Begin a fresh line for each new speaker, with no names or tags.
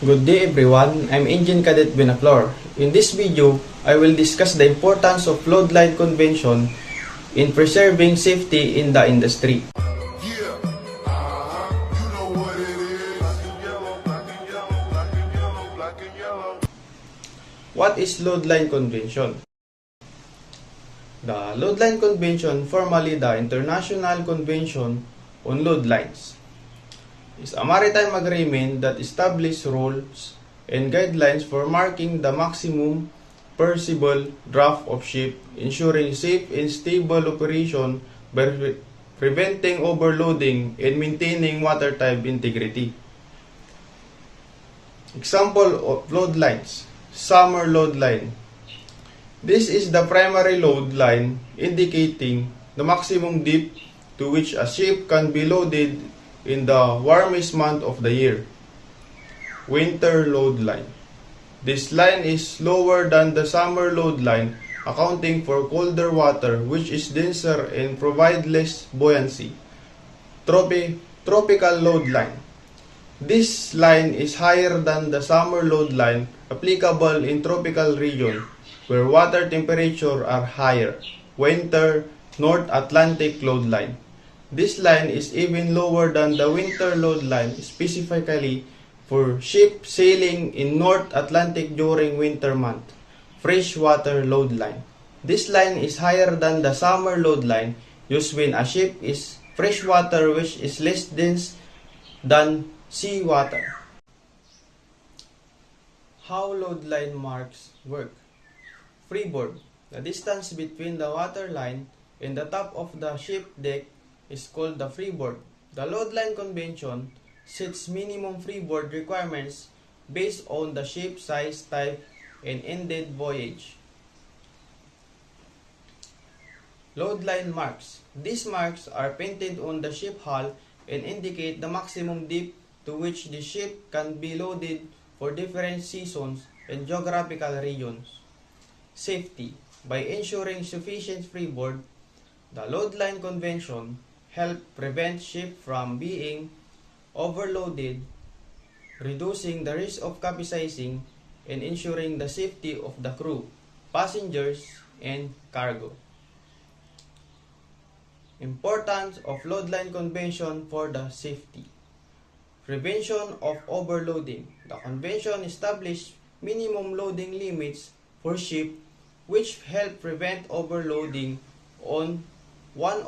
Good day everyone, I'm Engine Cadet Benaflor. In this video, I will discuss the importance of load line convention in preserving safety in the industry. What is load line convention? The load line convention, formerly the International Convention on Load Lines, is a maritime agreement that establishes rules and guidelines for marking the maximum permissible draft of ship, ensuring safe and stable operation by preventing overloading and maintaining watertight integrity. Example of load lines: summer load line. This is the primary load line indicating the maximum depth to which a ship can be loaded in the warmest month of the year. Winter load line. This line is lower than the summer load line, accounting for colder water which is denser and provide less buoyancy. Tropical load line. This line is higher than the summer load line, applicable in tropical region where water temperature are higher. Winter North Atlantic load line. This line is even lower than the winter load line, specifically for ships sailing in North Atlantic during winter month. Freshwater load line. This line is higher than the summer load line used when a ship is freshwater, which is less dense than seawater. How load line marks work? Freeboard. The distance between the water line and the top of the ship deck is called the freeboard. The load line convention sets minimum freeboard requirements based on the ship size, type, and ended voyage. Load line marks. These marks are painted on the ship hull and indicate the maximum depth to which the ship can be loaded for different seasons and geographical regions. Safety. By ensuring sufficient freeboard, the load line convention help prevent ship from being overloaded, reducing the risk of capsizing, and ensuring the safety of the crew, passengers, and cargo. Importance of load line convention for the safety. Prevention of overloading. The convention established minimum loading limits for ship which help prevent overloading on one